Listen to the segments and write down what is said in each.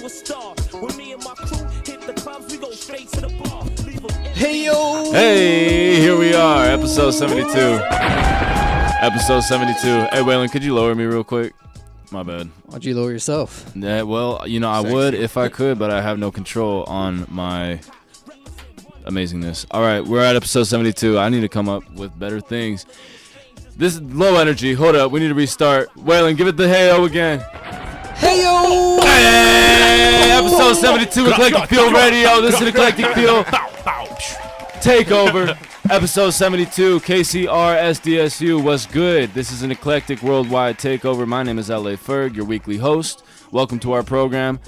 superstar. When me and my crew hit the clubs, we go straight to the bar. Hey yo! Hey, here we are, episode 72. Episode 72. Hey, Waylon, could you lower me real quick? My bad. Why'd you lower yourself? Yeah, well, you know, I would if I could, but I have no control on my amazingness. All right, we're at episode 72. I need to come up with better things. This is low energy. Hold up, we need to restart. Waylon, give it the hey-o again. Hey yo! Hey, episode 72, Eclectic Feel Radio. This is Eclectic Feel Takeover. Episode 72, KCR SDSU. What's good? This is an eclectic worldwide takeover. My name is LA Ferg, your weekly host. Welcome to our program.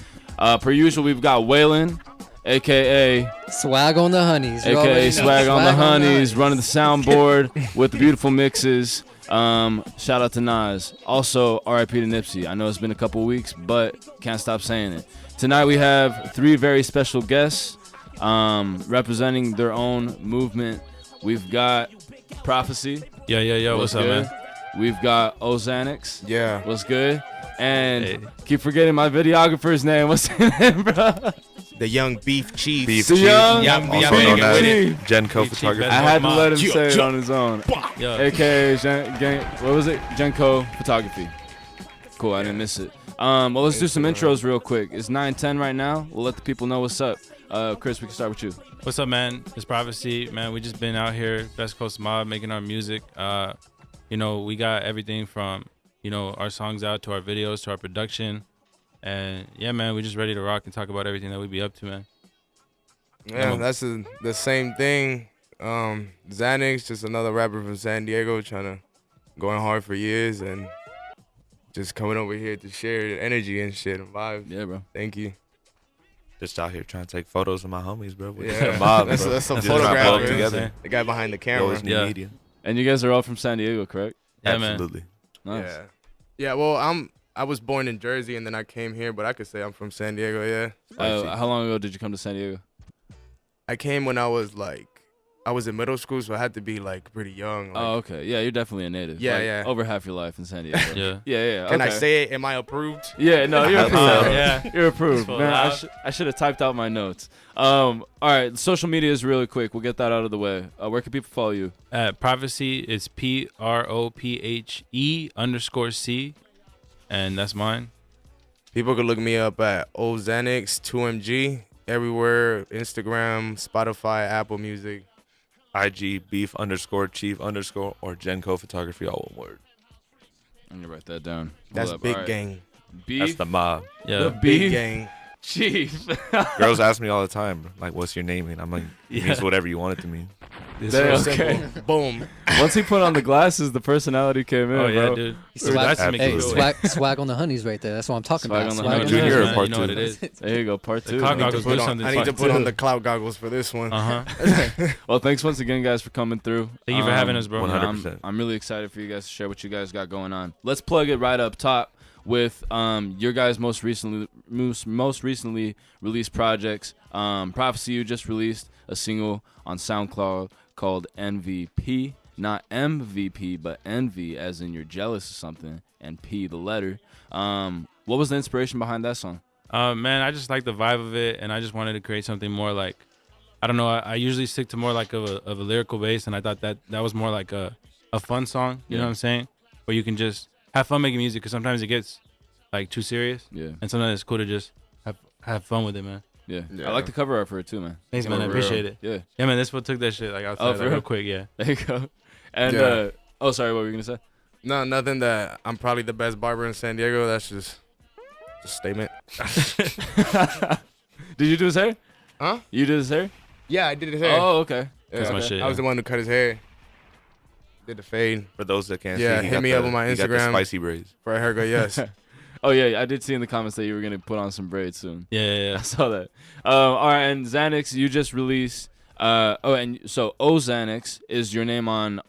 Per usual, we've got Waylon, a.k.a. Swag on the Honeys. a.k.a. Swag on the Honeys, running the soundboard with the beautiful mixes. Shout out to Nas. Also, R.I.P. to Nipsey. I know it's been a couple weeks, but can't stop saying it. Tonight we have three very special guests representing their own movement. We've got Prophe-c. Yo, what's up, good? man? We've got Oxanax. Yeah. What's good? And keep forgetting my videographer's name. What's his name, bro? The young beef chief. The young also beef known as chief. Genco Beef photography. chief. I had to let him say it on his own. Yo. AKA, what was it? Genco Photography. Cool, I didn't miss it. Well, let's do some intros real quick. It's 9:10 right now. We'll let the people know what's up. Chris, we can start with you. What's up, man? It's Prophe-c, man. We just been out here, West Coast Mob, making our music. You know, we got everything from, you know, our songs out to our videos to our production. And yeah, man, we just ready to rock and talk about everything that we be up to, man. Yeah, that's the same thing. Xanax, just another rapper from San Diego, going hard for years and just coming over here to share energy and shit and vibes. Yeah, bro. Thank you. Just out here trying to take photos of my homies, bro. Yeah, mob, that's bro. a Just photographer. together. The guy behind the Yo, camera. it's new Yeah. media. And you guys are all from San Diego, correct? Yeah, man. Absolutely. Nice. Yeah. Yeah, well, I was born in Jersey and then I came here, but I could say I'm from San Diego, yeah. How long ago did you come to San Diego? I came when I was in middle school, so I had to be pretty young. Oh, okay. Yeah, you're definitely a native. Yeah, Like, yeah. Over half your life in San Diego. Yeah. Yeah. Can I okay. say it? Am I approved? Yeah, no, you're approved. Yeah. You're approved, Full man. out. I should have typed out my notes. All right, social media is really quick. We'll get that out of the way. Where can people follow you? At Prophe-c, it's PROPHE_C. And that's mine. People can look me up at Oxanax2mg everywhere, Instagram, Spotify, Apple Music. IG beef_chief_ or Genco photography, all one word. I'm gonna write that down. That's Hold up. big All right. gang. Beef That's the mob. Yeah. The Big beef gang. chief. Girls ask me all the time, like, what's your name? And I'm like, it Yeah. means whatever you want it to mean. This Damn. was- Okay. Simple. Boom. Once he put on the glasses, the personality came in. Oh, yeah, bro. dude. Swag, That's Absolutely. make swag on the Honeys right there. That's what I'm talking Swag about. on the Swag Honeys. on the Junior Honeys. or part You know what two? it is. There you go, part two. clock I need to goggles put do on- something I need to fun, put too. on the cloud goggles for this one. Uh-huh. Well, thanks once again, guys, for coming through. Thank you for having us, bro. 100%. I'm really excited for you guys to share what you guys got going on. Let's plug it right up top with your guys' most recently released projects. Prophe-c, you just released a single on SoundCloud called MVP, not MVP, but envy, as in you're jealous of something, and P, the letter. What was the inspiration behind that song? Man, I just like the vibe of it, and I just wanted to create something more like, I don't know, I usually stick to more like of a lyrical base, and I thought that was more like a fun song, you know what I'm saying? Where you can just have fun making music, because sometimes it gets like too serious, Yeah. and sometimes it's cool to just have fun with it, man. Yeah. Yeah. I like the cover art for it too, man. Thanks, Yeah, man. I for appreciate real. it. Yeah. Yeah, man, this one took that shit like outside for like, real real? quick, yeah. There you go. And Yeah. sorry, what were you gonna say? No, nothing that I'm probably the best barber in San Diego. That's just a statement. Did you do his hair? Huh? You did his hair? Yeah, I did his hair. Oh, okay. Yeah, my shit, I was the one who cut his hair. Did the fade For those that can't Yeah, see, he hit got me the, up on my he got the Instagram. spicy braids. for a haircut. Yes. Oh yeah, I did see in the comments that you were gonna put on some braids soon. Yeah. I saw that. All right, and Xanax, you just released. And so Oxanax is your name on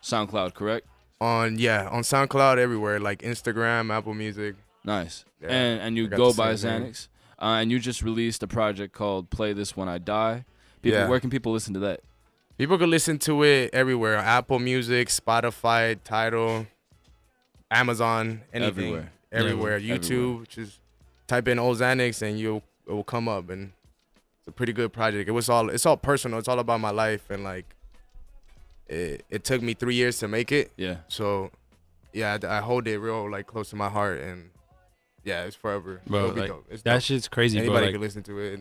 SoundCloud, correct? on SoundCloud everywhere, like Instagram, Apple Music. Nice. Yeah, and you I got go the by same name. Xanax. And you just released a project called Play This When I Die. Yeah. Where can people listen to that? People can listen to it everywhere. Apple Music, Spotify, Tidal, Amazon, anything. Everywhere. Everywhere. Yeah, YouTube, everywhere. which is type in Oxanax and it will come up, and it's a pretty good project. It's all personal. It's all about my life, and like it took me 3 years to make it. Yeah. So yeah, I hold it real like close to my heart, and yeah, it's forever. Bro, It'll be like, dope. It's that dope. shit's crazy, bro. Anybody Like, can listen to it.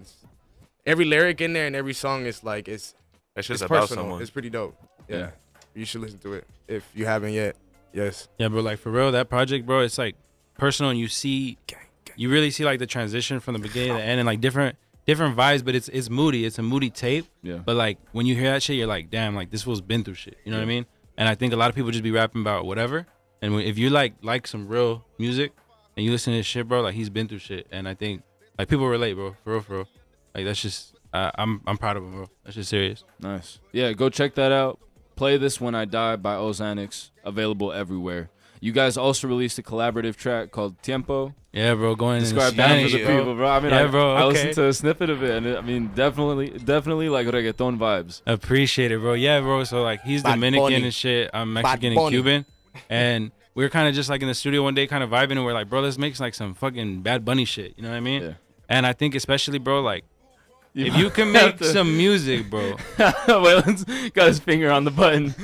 Every lyric in there and every song is like That's it's just about personal. someone. It's pretty dope. Yeah. Yeah. You should listen to it if you haven't yet. Yes. yeah, bro. Like for real, that project, bro. It's like personal, and you really see like the transition from the beginning to the end, and like different vibes. But it's moody. It's a moody tape. Yeah. But like when you hear that shit, you're like, damn, like this fool's been through shit. You know what I mean? And I think a lot of people just be rapping about whatever. And if you like some real music and you listen to this shit, bro, like he's been through shit. And I think like people relate, bro. For real. Like that's just I'm proud of him, bro. That's just serious. Nice. Yeah, go check that out. Play This When I Die by Oxanax, available everywhere. You guys also released a collaborative track called Tiempo. Yeah, bro. Going in Describe that Spanish, for the bro. people, bro. I mean, Yeah, bro, I okay. listened to a snippet of it, and I mean, definitely like reggaeton vibes. Appreciate it, bro. Yeah, bro. So like he's Bad Dominican Bunny. and shit. I'm Bad Mexican and Bunny. Cuban, and we were kind of just like in the studio one day, kind of vibing, and we're like, bro, let's make like some fucking Bad Bunny shit. You know what I mean? Yeah. And I think especially, bro, like if you can make some music, bro. Waylon's got his finger on the button.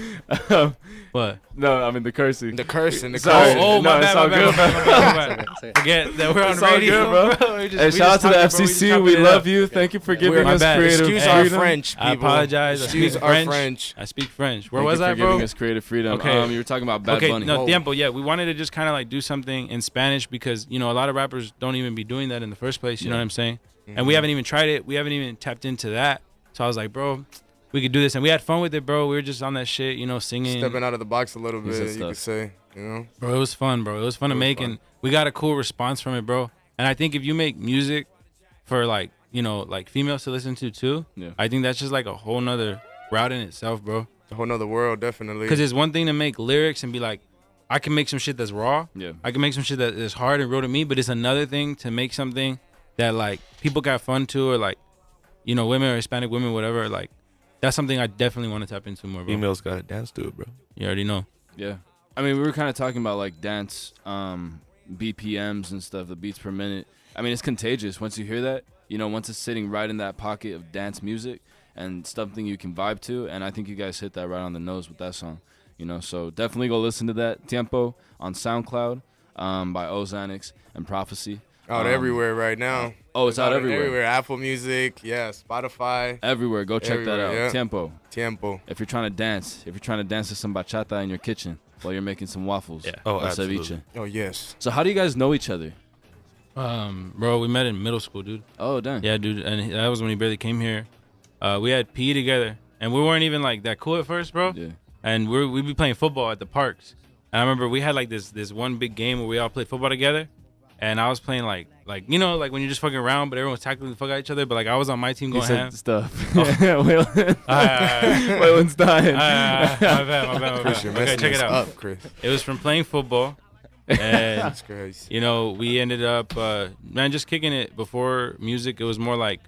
What? No, I mean the cursing. The cursing. Sorry. Oh, No, my it's bad, all my good, bad, my bad. Forget that we're on It's all radio, good, bro. We just- Hey, we shout out just to the talking, bro. We just FCC. chopping We it love up. you. Thank you for giving My us bad. creative Excuse freedom. our French, people. I apologize. I Excuse speak our French. French. I speak French. Where Thank was you for I, giving bro? us creative freedom. Okay. You were talking about Bad Okay, Bunny. no, tiempo. Yeah, we wanted to just kind of like do something in Spanish because a lot of rappers don't even be doing that in the first place. You know what I'm saying? And we haven't even tried it. We haven't even tapped into that. So I was like, bro, we could do this, and we had fun with it, bro. We were just on that shit, singing. Stepping out of the box a little He said bit, you could stuff. say. Bro, it was fun, bro. It was fun to make, and we got a cool response from it, bro. And I think if you make music for like females to listen to too, Yeah. I think that's just like a whole nother route in itself, bro. A whole nother world, definitely. Because it's one thing to make lyrics and be like, I can make some shit that's raw. Yeah. I can make some shit that is hard and real to me, but it's another thing to make something that like people got fun to, or like, women or Hispanic women, whatever. Like, that's something I definitely want to tap into more, bro. Females gotta dance to it, bro. You already know. Yeah. I mean, we were kind of talking about like dance BPMs and stuff, the beats per minute. I mean, it's contagious once you hear that. Once it's sitting right in that pocket of dance music and something you can vibe to. And I think you guys hit that right on the nose with that song. So definitely go listen to that Tiempo on SoundCloud by Oxanax and Prophe-c. Out everywhere right now. Oh, it's out everywhere. Apple Music, yeah, Spotify, Everywhere. Go check that out. Everywhere, yeah. Tiempo. Tiempo. If you're trying to dance to some bachata in your kitchen while you're making some waffles. Yeah. Oh, or absolutely. ceviche. Oh, yes. So how do you guys know each other? Bro, we met in middle school, dude. Oh, dang. Yeah, dude, and that was when he barely came here. We had PE together, and we weren't even like that cool at first, bro. Yeah. And we'd be playing football at the parks. And I remember we had like this one big game where we all played football together. And I was playing like when you're just fucking around, but everyone's tackling the fuck out each other. But like I was on my team He going said ham. stuff. Waylon's dying. My bad. Chris, you're Okay, messing check it us out. up, Chris. It was from playing football, and That's crazy. we ended up just kicking it before music. It was more like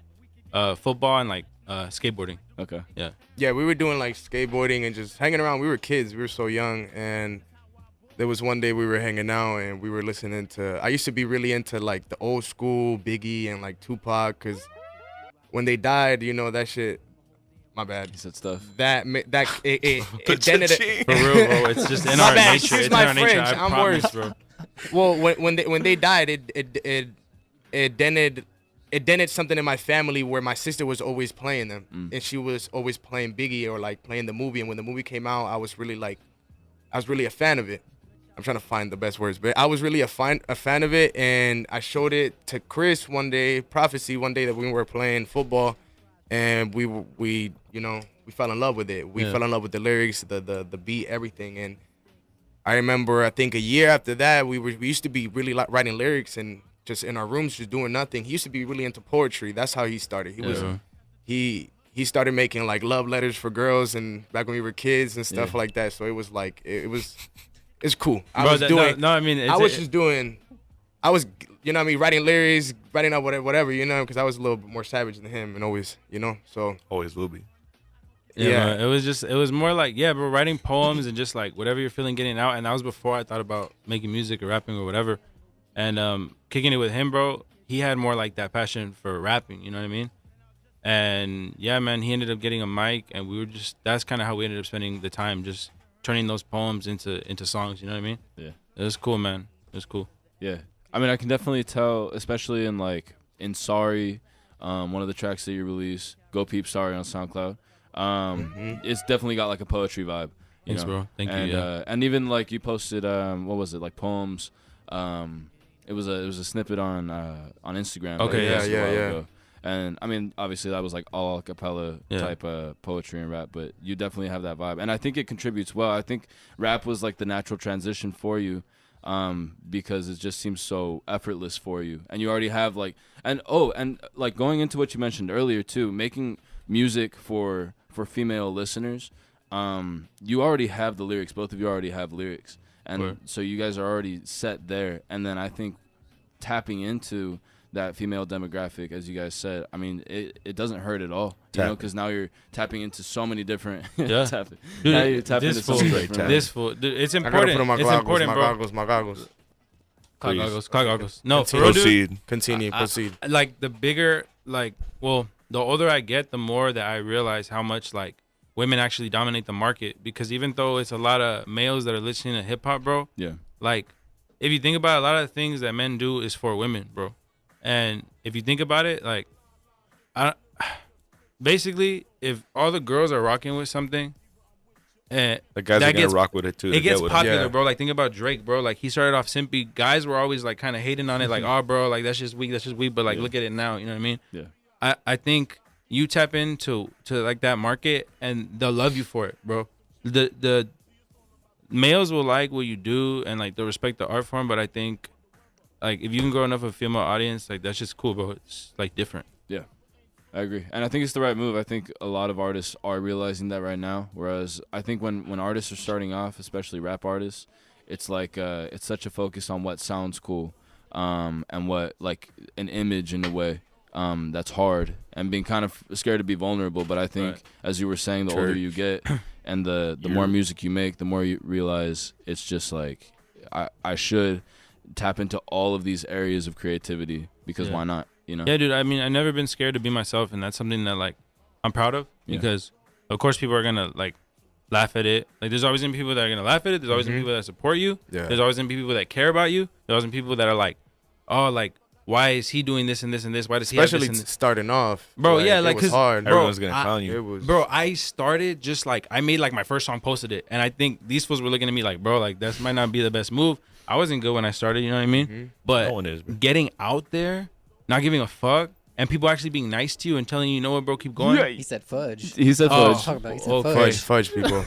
football and like skateboarding. Okay. Yeah. Yeah, we were doing like skateboarding and just hanging around. We were kids. We were so young. And there was one day we were hanging out and we were listening to, I used to be really into like the old school Biggie and like Tupac, because when they died, that shit, my bad. He said stuff. It dented it. For real, bro. It's just in My our bad. nature. Excuse It's my in our nature. French. I I'm promise, worse. bro. Well, when they died, it dented something in my family where my sister was always playing them, and she was always playing Biggie or like playing the movie. And when the movie came out, I was really a fan of it. I'm trying to find the best words, but I was really a fan of it, and I showed it to Chris one day, Prophe-c, one day that we were playing football, and we fell in love with it. We fell in love with the lyrics, the beat, everything. And I remember, I think a year after that, we used to be really like writing lyrics and just in our rooms just doing nothing. He used to be really into poetry. That's how he started. He started making like love letters for girls and back when we were kids and stuff like that. So it was like it's cool. I was writing lyrics, writing out whatever, because I was a little bit more savage than him and always, so. Always will be. Yeah. Bro, it was more like, bro, writing poems and just like whatever you're feeling, getting out. And that was before I thought about making music or rapping or whatever. And kicking it with him, bro, he had more like that passion for rapping. You know what I mean? And yeah, man, he ended up getting a mic, and we were just that's kind of how we ended up spending the time, just turning those poems into songs. You know what I mean? Yeah. It was cool, man. It was cool. Yeah. I mean, I can definitely tell, especially in Sorry, one of the tracks that you released, Go Peep Sorry on SoundCloud. It's definitely got like a poetry vibe. Thanks, bro. Thank and, you. Yeah. And even like you posted, what was it, like poems? It was a snippet on Instagram. Okay, like, yeah. ago. And I mean, obviously that was like all a cappella type of poetry and rap, but you definitely have that vibe, and I think it contributes well. I think rap was like the natural transition for you, because it just seems so effortless for you, and you already have like, and like going into what you mentioned earlier too, making music for female listeners. You already have the lyrics. Both of you already have lyrics, and so you guys are already set there. And then I think tapping into that female demographic, as you guys said, I mean, it doesn't hurt at all, you know, because now you're tapping into so many different. Yeah, dude, now you're tapping into so many different. This fool, dude, it's I gotta important. put on my It's goggles, important, my bro. goggles, my goggles. Clock goggles. No, for real, dude. Proceed. Continue, proceed. Like the bigger, like, well, the older I get, the more that I realize how much like women actually dominate the market. Because even though it's a lot of males that are listening to hip hop, bro, Yeah. like if you think about it, a lot of the things that men do is for women, bro. And if you think about it, like, basically, if all the girls are rocking with something, and The guys are gonna rock with it too. it gets popular, Yeah. bro. Like, think about Drake, bro. Like, he started off simpy. Guys were always like kind of hating on it, like, oh, bro, like that's just weak, But like, look at it now. You know what I mean? Yeah. I think you tap into like that market, and they'll love you for it, bro. The males will like what you do, and like they'll respect the art form. But I think, like, if you can grow enough of a female audience, like that's just cool, bro. It's like different. Yeah, I agree, and I think it's the right move. I think a lot of artists are realizing that right now. Whereas I think when artists are starting off, especially rap artists, it's like it's such a focus on what sounds cool, and what like an image in a way, that's hard, and being kind of scared to be vulnerable. But I think, as you were saying, the older you get, and the more music you make, the more you realize it's just like I should tap into all of these areas of creativity, because why not, you know? Yeah, dude. I mean, I've never been scared to be myself, and that's something that like I'm proud of, because of course people are gonna like laugh at it. Like, there's always gonna be people that are gonna laugh at it. There's always gonna be people that support you. Yeah. There's always gonna be people that care about you. There's always gonna be people that are like, oh, like, why is he doing this and this and this? Why does he Especially have this and this? starting off, Bro, yeah, like, it was 'cause, hard. bro, Everyone's gonna clown you. It was, Bro, I started just like, I made like my first song, posted it, and I think these fools were looking at me like, bro, like that might not be the best move. I wasn't good when I started, you know what I mean? But No one is, bro. getting out there, not giving a fuck, and people actually being nice to you and telling you, you know what, bro, keep going. He said fudge. He said Oh. fudge. Talk about it. He said Okay. fudge. fudge people.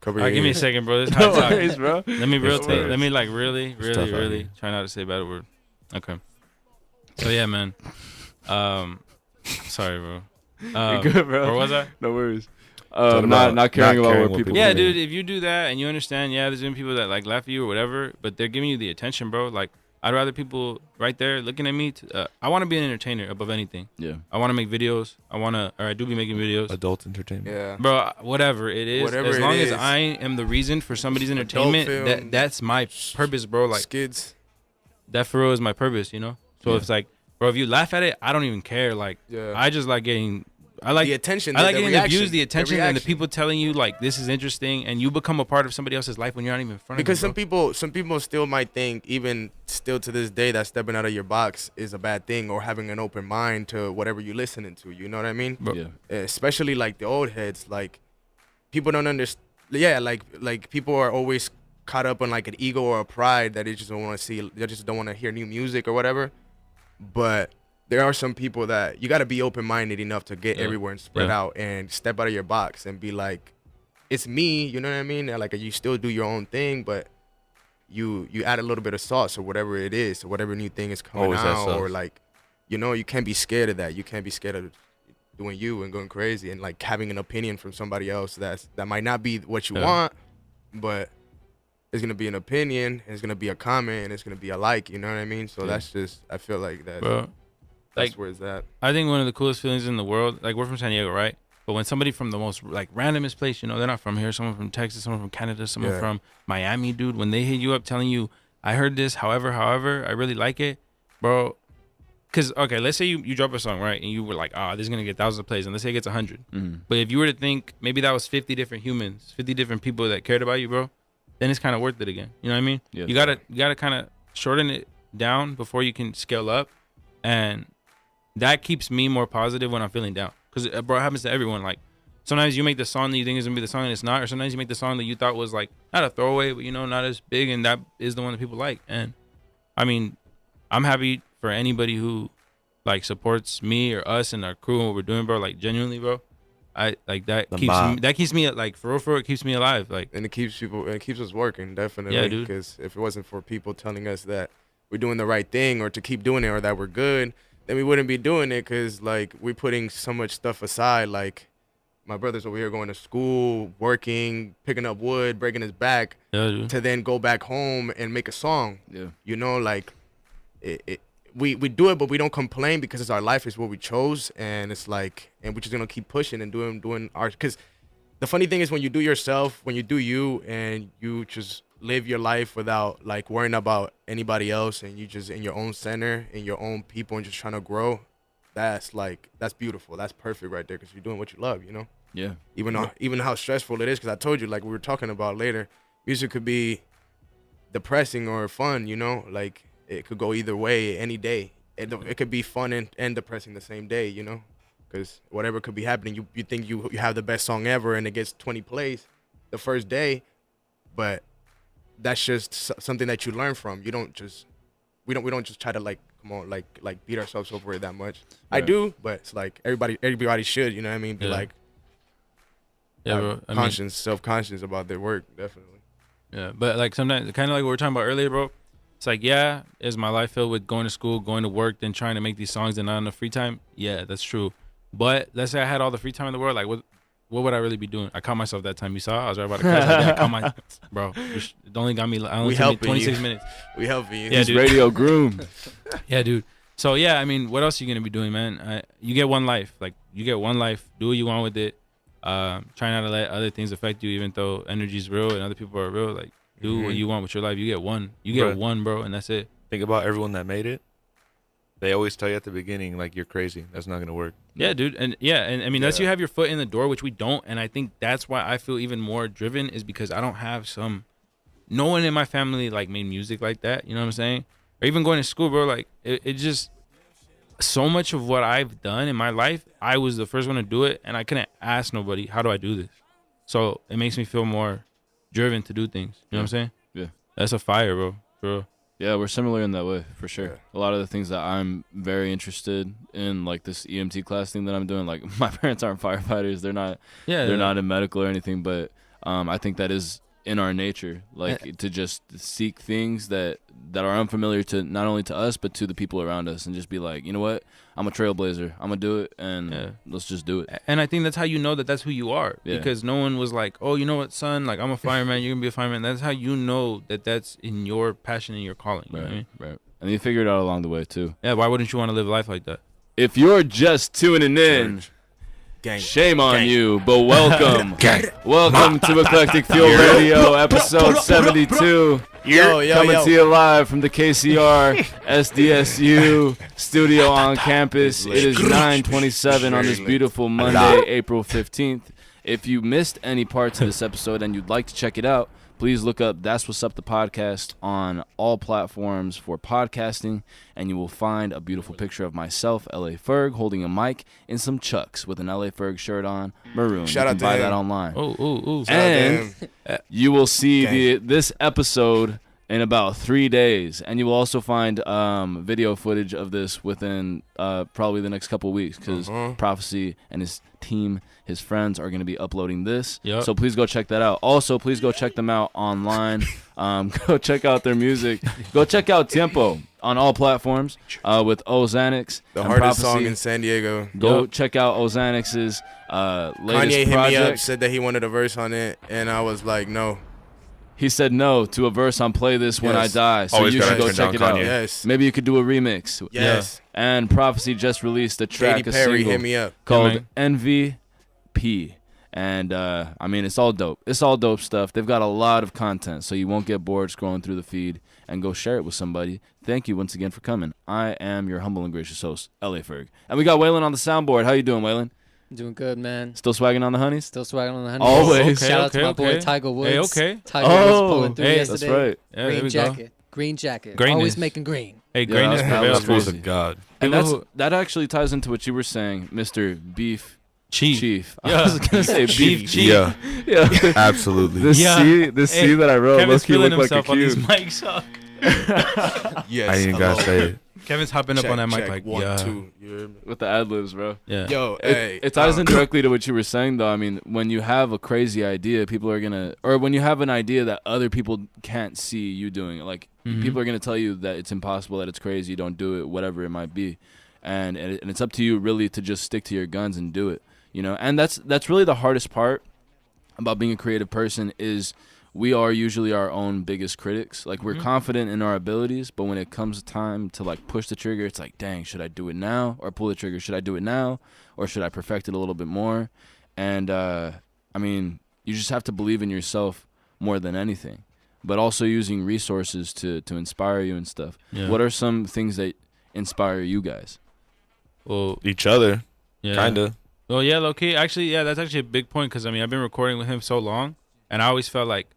Cover All right, your give me a ears. second, bro. This is No hot talk. worries, bro. Let me It's words. let me like really tough out here. try not to say a bad word. Okay. So yeah, man. Sorry, bro. You're good, bro. Where was I? No worries. Talking Not about caring not about caring what what people. people Yeah, think. dude, if you do that and you understand, yeah, there's been people that like laugh at you or whatever, but they're giving you the attention, bro. Like, I'd rather people right there looking at me. I want to be an entertainer above anything. Yeah. I want to make videos. I do be making videos. Adult entertainment. Yeah. Bro, whatever it is, Whatever as it long as is. I am the reason for somebody's entertainment, film, that's my purpose, bro. Like, Skids. that for real is my purpose, you know? So it's like, bro, if you laugh at it, I don't even care. Like, Yeah. I just like getting, I like The attention, I like the getting reaction, the views, the attention, and the reaction. people telling you like this is interesting, and you become a part of somebody else's life when you're not even in front Because of them. some people still might think, even still to this day, that stepping out of your box is a bad thing, or having an open mind to whatever you're listening to. You know what I mean? Bro. Yeah. Especially like the old heads, like people don't understand. Yeah, like people are always caught up on like an ego or a pride that they just don't want to see. They just don't want to hear new music or whatever. But there are some people that you got to be open-minded enough to get everywhere and spread out and step out of your box and be like, it's me, you know what I mean? And like, you still do your own thing, but you add a little bit of sauce or whatever it is, or whatever new thing is coming Always that out, sauce. or like, you know, you can't be scared of that. You can't be scared of doing you and going crazy and like having an opinion from somebody else that might not be what you want, but it's gonna be an opinion, it's gonna be a comment, and it's gonna be a like, you know what I mean? So that's just, I feel like that. Bro, That's like, where it's at. I think one of the coolest feelings in the world, like, we're from San Diego, right? But when somebody from the most like randomest place, you know, they're not from here, someone from Texas, someone from Canada, someone from Miami, dude, when they hit you up telling you, I heard this, however, I really like it, bro, because okay, let's say you drop a song, right, and you were like, this is gonna get thousands of plays, and let's say it gets 100. But if you were to think maybe that was 50 different humans, 50 different people that cared about you, bro, then it's kind of worth it again. You know what I mean? Yeah. You gotta kind of shorten it down before you can scale up, and that keeps me more positive when I'm feeling down. Because bro, it happens to everyone. Like sometimes you make the song that you think is gonna be the song and it's not, or sometimes you make the song that you thought was like not a throwaway, but not as big, and that is the one that people like. And I mean, I'm happy for anybody who like supports me or us and our crew and what we're doing, bro. Like genuinely, bro. I like that keeps me like for real, it keeps me alive. Like, and it keeps us working, definitely. Yeah, dude. Because if it wasn't for people telling us that we're doing the right thing or to keep doing it or that we're good, then we wouldn't be doing it. Because like we're putting so much stuff aside. Like my brother's over here going to school, working, picking up wood, breaking his back, to then go back home and make a song. Yeah. Like we do it, but we don't complain because it's our life, it's what we chose, and it's like, and we're just gonna keep pushing and doing our. Because the funny thing is when you do yourself, when you do you, and you just live your life without like worrying about anybody else, and you just in your own center, in your own people, and just trying to grow. That's beautiful. That's perfect right there, because you're doing what you love. Yeah. Even how stressful it is, because I told you, like we were talking about later, music could be depressing or fun. Like. It could go either way any day. It could be fun and depressing the same day, because whatever could be happening, you think you have the best song ever and it gets 20 plays the first day, but that's just something that you learn from. We don't just try to like come on like beat ourselves over it that much. Right. I do, but it's like everybody should, you know what I mean? Be like bro. Self-conscious about their work, definitely. Yeah, but like sometimes, kind of like what we were talking about earlier, bro. It's like, is my life filled with going to school, going to work, then trying to make these songs and not enough free time? Yeah, that's true. But let's say I had all the free time in the world, like what would I really be doing? I caught myself that time. You saw? I was right about to crash. I caught bro. It only got me. I only took me 26 minutes. We helping you. Yeah, He's dude. radio groomed. Yeah, dude. So yeah, I mean, what else are you gonna be doing, man? You get one life. Like you get one life. Do what you want with it. Try not to let other things affect you, even though energy is real and other people are real. Like. Do what you want with your life. You get one. You get one, bro, and that's it. Think about everyone that made it. They always tell you at the beginning, like, you're crazy. That's not going to work. Yeah, dude. And I mean, unless you have your foot in the door, which we don't. And I think that's why I feel even more driven, is because I don't have no one in my family, like, made music like that. You know what I'm saying? Or even going to school, bro. Like, it just, so much of what I've done in my life, I was the first one to do it. And I couldn't ask nobody, how do I do this? So it makes me feel more driven to do things. You know what I'm saying? Yeah. That's a fire, bro. For real. Yeah, we're similar in that way, for sure. Yeah. A lot of the things that I'm very interested in, like this EMT class thing that I'm doing, like my parents aren't firefighters. They're not not in medical or anything, but I think that is in our nature, like to just seek things that are unfamiliar to not only to us, but to the people around us, and just be like, you know what? I'm a trailblazer. I'm going to do it, and let's just do it. And I think that's how you know that that's who you are, Yeah. because no one was like, oh, you know what, son? Like, I'm a fireman. You're going to be a fireman. That's how you know that that's in your passion and your calling. You know what I mean? Right. And you figure it out along the way, too. Yeah, why wouldn't you want to live a life like that? If you're just tuning in, Gang. shame on you, but welcome. Welcome to Eclectic Fuel Radio, episode 72. Coming to you live from the KCR SDSU studio on campus. It is 9:27 on this beautiful Monday, April 15th. If you missed any parts of this episode and you'd like to check it out, please look up That's What's Up, the podcast on all platforms for podcasting, and you will find a beautiful picture of myself, LA Ferg, holding a mic in some chucks with an LA Ferg shirt on, maroon. Shout you out can to buy him. that online. Oh. And you will see this episode in about 3 days, and you will also find video footage of this within probably the next couple of weeks, because Prophe-c and his team, his friends, are going to be uploading this. So please go check that out. Also, please go check them out online. Go check out their music. Go check out Tiempo on all platforms with Oxanax. The and hardest Prophe-c. song in San Diego. Go check out Oxanax's latest Kanye hit project. me up, said that he wanted a verse on it, and I was like, no. He said no to a verse on Play This When I Die, so Always you should gotta go turn check down it out. Kanye. Yes. Maybe you could do a remix. Yes. And Prophe-c just released a track, Katy a Perry single hit me up. called man. MVP. And I mean, it's all dope. It's all dope stuff. They've got a lot of content, so you won't get bored scrolling through the feed, and go share it with somebody. Thank you once again for coming. I am your humble and gracious host, L.A. Ferg. And we got Waylon on the soundboard. How you doing, Waylon? Doing good, man. Still swagging on the honeys? Still swagging on the honeys. Always. Shout out to my boy Tiger Woods. Hey, Tiger Woods Oh, pulling through hey, that's yesterday. right. Yeah, there Green we jacket. go. Green jacket. Greatness. Always making green. Hey, greatness that was prevails. crazy. Grace of God. And People that actually ties into what you were saying, Mr. Beef Chief. I was going to say Beef Beef Chief. Yeah, Yeah. absolutely. This Yeah. C that I wrote Kevin's low-key feeling looked like a himself on these cube. mics. Huh? Yes. I ain't gotta say it. Kevin's hopping up on that mic check, like, 1, yeah. 2. You hear me? With the ad-libs, bro. Yeah. Yo, hey. It ties in directly to what you were saying, though. I mean, when you have a crazy idea, people are gonna, or when you have an idea that other people can't see you doing it, like people are gonna tell you that it's impossible, that it's crazy, don't do it, whatever it might be, and it's up to you really to just stick to your guns and do it, you know. And that's really the hardest part about being a creative person is we are usually our own biggest critics. Like, we're confident in our abilities, but when it comes time to, like, push the trigger, it's like, dang, should I do it now? Or pull the trigger, should I do it now? Or should I perfect it a little bit more? And, I mean, you just have to believe in yourself more than anything, but also using resources to inspire you and stuff. Yeah. What are some things that inspire you guys? Well, Each other, yeah. kinda. Well, yeah, low-key. Actually, yeah, that's actually a big point because, I mean, I've been recording with him so long, and I always felt like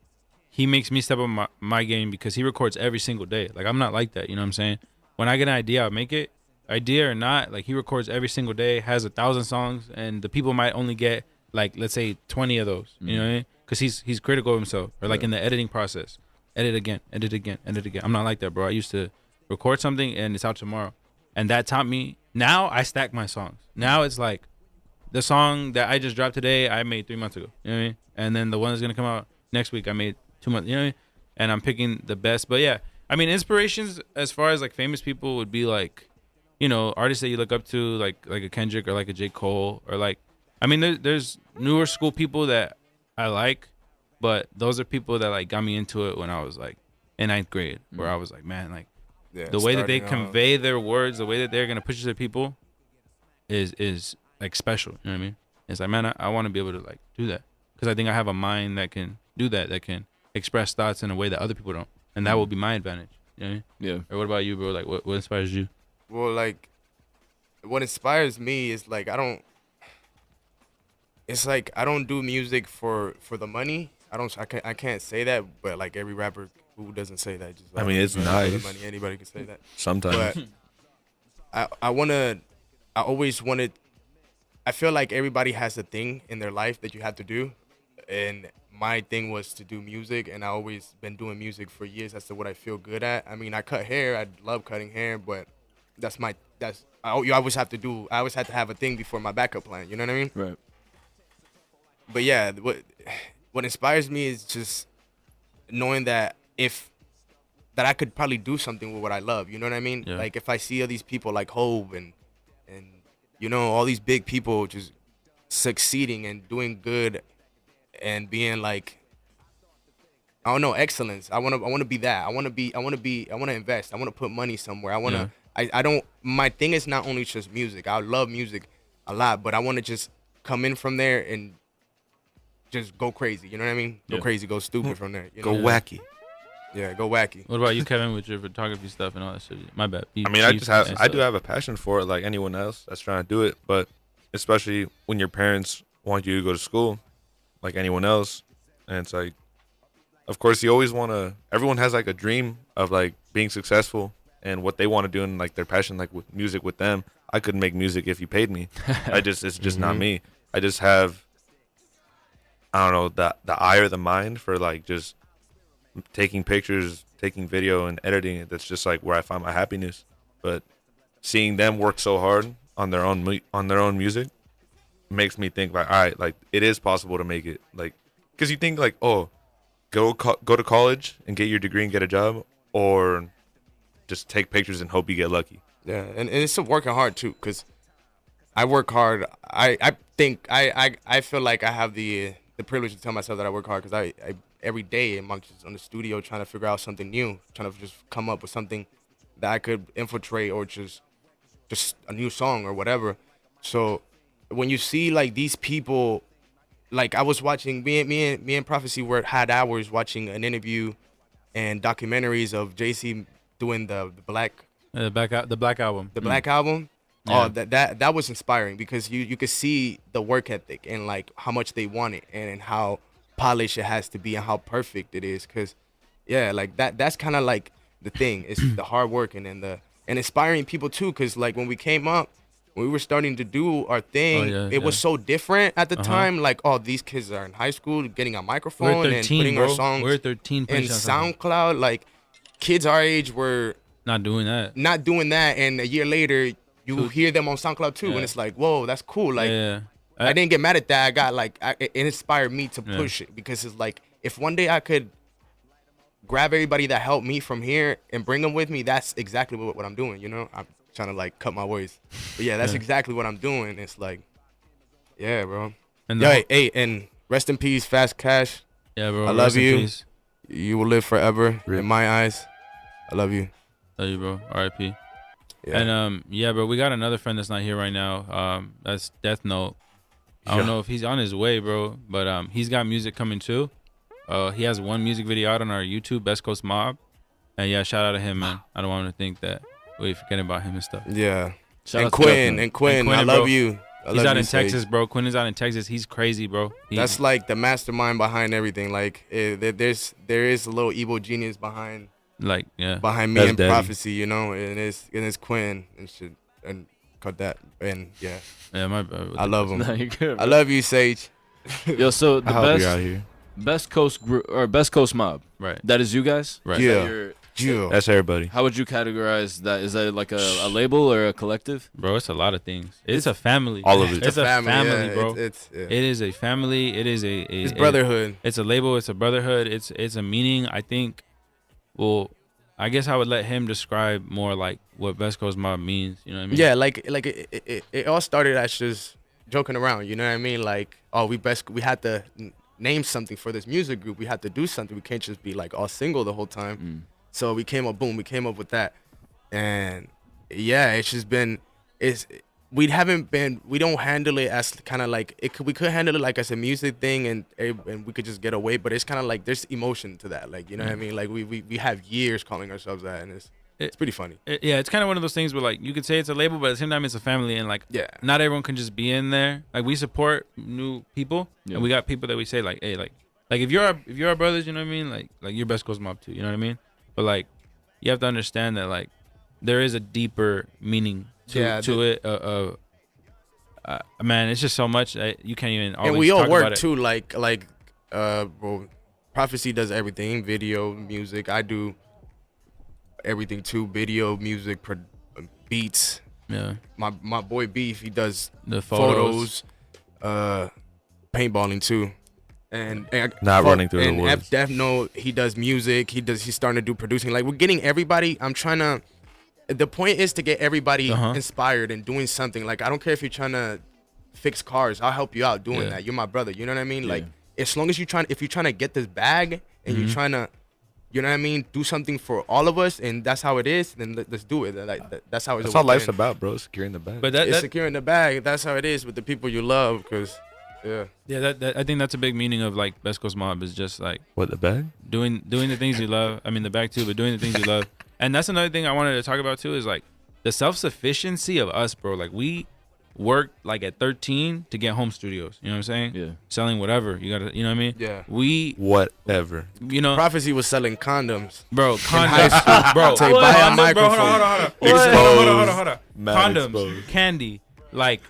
he makes me step up my game because he records every single day. Like, I'm not like that, you know what I'm saying? When I get an idea, I'll make it. Idea or not, like, he records every single day, has 1,000 songs, and the people might only get, like, let's say 20 of those, you know what I mean? Because he's critical of himself. Or, like, in the editing process, edit again. I'm not like that, bro. I used to record something, and it's out tomorrow. And that taught me, now I stack my songs. Now it's like, the song that I just dropped today, I made 3 months ago, you know what I mean? And then the one that's going to come out next week, I made 2 months, you know what I mean? And I'm picking the best. But yeah, I mean, inspirations as far as like famous people would be like, you know, artists that you look up to, like a Kendrick or like a J. Cole, or like, I mean, there's newer school people that I like, but those are people that like got me into it when I was like in 9th grade, where I was like, man, like Yeah, the way that they starting off. convey their words, the way that they're gonna push it to people, is like special. You know what I mean? It's like, man, I want to be able to like do that because I think I have a mind that can do that, that can express thoughts in a way that other people don't, and that will be my advantage. You know what I mean? Yeah. Or what about you, bro? Like, what inspires you? Well, like, what inspires me is like I don't do music for the money. I can't say that, but like every rapper who doesn't say that, just I mean, it's for the nice. money, anybody can say that. Sometimes. But I always wanted. I feel like everybody has a thing in their life that you have to do, and my thing was to do music, and I always been doing music for years. That's what I feel good at. I mean, I cut hair. I love cutting hair, but you always have to do. I always had to have a thing before my backup plan. You know what I mean? Right. But yeah, what inspires me is just knowing that I could probably do something with what I love. You know what I mean? Yeah. Like if I see all these people like Hove and you know all these big people just succeeding and doing good and being like, I don't know, excellence. I want to be that. I want to invest. I want to put money somewhere. I want to. Yeah. My thing is not only just music. I love music a lot, but I want to just come in from there and just go crazy. You know what I mean? Go crazy, go stupid from there. You know? Go wacky. Yeah, go wacky. What about you, Kevin, with your photography stuff and all that shit? My bad. I mean, I do have a passion for it, like anyone else that's trying to do it. But especially when your parents want you to go to school, like anyone else, and it's like, of course, you always want to. Everyone has like a dream of like being successful and what they want to do and like their passion, like with music with them. I couldn't make music if you paid me. It's just not me. I just have, I don't know, the eye or the mind for like just taking pictures, taking video, and editing it. That's just like where I find my happiness. But seeing them work so hard on their own music makes me think like, all right, like it is possible to make it. Like, because you think like, oh, go to college and get your degree and get a job, or just take pictures and hope you get lucky. Yeah, and it's working hard too, cause I work hard. I think I feel like I have the privilege to tell myself that I work hard, cause I every day I'm just on the studio trying to figure out something new, trying to just come up with something that I could infiltrate, or just a new song or whatever. So when you see like these people like I was watching me and Prophe-c had hours watching an interview and documentaries of JC doing the black The Black Album. the Black album. Yeah. Oh, that was inspiring because you could see the work ethic and like how much they want it and how polished it has to be and how perfect it is. Cause yeah, like that's kind of like the thing. It's the hard work and inspiring people too. Cause like when we came up, when we were starting to do our thing, it was so different at the time. Like, oh, these kids are in high school getting a microphone We're 13, and putting bro. our songs We're 13 in SoundCloud. Like kids our age were not doing that. And a year later you hear them on SoundCloud too, and it's like, whoa, that's cool. Like I didn't get mad at that. I got like it inspired me to push it because it's like if one day I could grab everybody that helped me from here and bring them with me, that's exactly what I'm doing. You know, I'm trying to like cut my words, but yeah, that's exactly what I'm doing. It's like, yeah, bro. And hey, and rest in peace, Fast Cash. Yeah, bro. I love you. You will live forever in my eyes. I love you. Love you, bro. R.I.P. Yeah. And yeah, bro, we got another friend that's not here right now. That's Deathnote. I don't know if he's on his way, bro, but he's got music coming too. He has one music video out on our YouTube, Best Coast Mob. And yeah, shout out to him, man. I don't want him to think that we forgetting about him and stuff. Yeah. Shout out to Quinn, I love bro. you. He's out in Texas, bro. Quinn is out in Texas. He's crazy, bro. That's like the mastermind behind everything. Like there is a little evil genius behind behind me and Prophe-c, you know, and it's Quinn and shit and cut that and yeah. Yeah, my bad. I love him. No, you're good, I love you, Sage. Yo, so the I out here. Best Coast Best Coast Mob. Right. That is you guys. Right. Yeah. That's everybody. How would you categorize that? Is that like a label or a collective? Bro, it's a lot of things. It's a family. All of it. It's a family, bro. It is a family. It is it's brotherhood. It's a label. It's a brotherhood. It's a meaning. I think. Well, I guess I would let him describe more like what Best Coast Mob means. You know what I mean? Yeah, like it all started as just joking around. You know what I mean? Like, oh, we had to name something for this music group. We had to do something. We can't just be like all single the whole time. So we came up with that, and yeah, it's just been we don't handle it as kind of like we could handle it like as a music thing and we could just get away, but it's kind of like there's emotion to that, like, you know what I mean? Like we have years calling ourselves that, and it's pretty funny. It's kind of one of those things where like you could say it's a label, but at the same time it's a family, and like not everyone can just be in there. Like we support new people, and we got people that we say like, hey, like if you're our brothers, you know what I mean? Like your Best Coast Mob too, you know what I mean? But like you have to understand that like there is a deeper meaning to it. Man, it's just so much that you can't even always. And we all talk work about it. too. Well, Prophe-c does everything: video, music. I do everything too: video, music, beats. Yeah. My boy Beef, he does the photos, paintballing too. And running through the woods. Fxckdeathnote, he does music. He's starting to do producing. Like we're getting everybody. I'm trying to. The point is to get everybody inspired and doing something. Like I don't care if you're trying to fix cars. I'll help you out doing that. You're my brother. You know what I mean? Like as long as if you're trying to get this bag and you're trying to, you know what I mean, do something for all of us, and that's how it is. Then let's do it. That's how it's. That's all life's about, bro. Securing the bag. But it's securing the bag. That's how it is with the people you love, because. Yeah, I think that's a big meaning of like Best Coast Mob is just like what, the bag? Doing the things you love. I mean the bag too, but doing the things you love. And that's another thing I wanted to talk about too is like the self-sufficiency of us, bro. Like we worked like at 13 to get home studios. You know what I'm saying? Yeah. Selling whatever. You gotta, you know what I mean? Yeah. Whatever. You know. Prophe-c was selling condoms. Bro, condoms. Bro, to buy a microphone. Bro, hold on. Condoms, exposed. candy, like.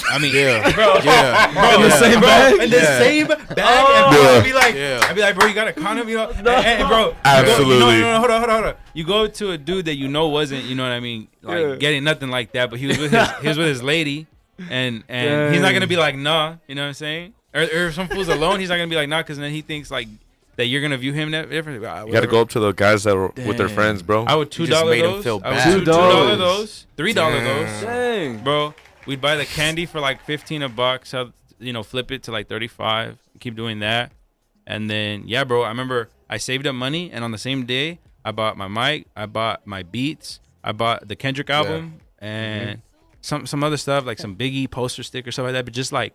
I mean, bro, in the same bag, in the same bag, and I'd be like, bro, you got a condom, you know, and bro, absolutely, no, hold on. You go to a dude that you know wasn't, you know what I mean, like getting nothing like that, but he was with his lady, and he's not gonna be like, nah, you know what I'm saying, or if some fool's alone, he's not gonna be like, nah, because then he thinks like that you're gonna view him differently. You gotta go up to the guys that were with their friends, bro. I would $2 those, $2 those, $3 those, dang, bro. We'd buy the candy for like $15 a, you know, flip it to like 35, keep doing that. And then, yeah, bro, I remember I saved up money, and on the same day, I bought my mic, I bought my beats, I bought the Kendrick album, and some other stuff, like some Biggie poster sticker, stuff like that. But just like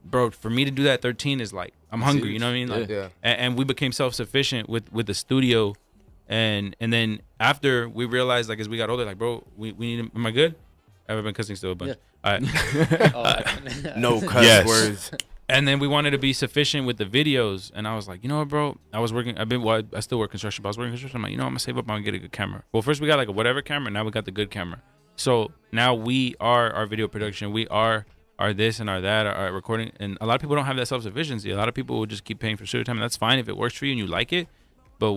bro, for me to do that at 13 is like I'm hungry. You know what I mean? Like, Yeah. and we became self-sufficient with the studio, and then after we realized, like, as we got older, like, bro, we need. Am I good? I've been cussing still a bunch. All right. No cuss Yes. words. And then we wanted to be sufficient with the videos, and I was like, you know what, bro? I still work construction, but I was working construction. I'm like, you know, I'm gonna save up. I'm gonna get a good camera. Well, first we got like a whatever camera. Now we got the good camera. So now we are our video production. We are our this and our that, our recording. And a lot of people don't have that self-sufficiency. A lot of people will just keep paying for studio time, and that's fine if it works for you and you like it. But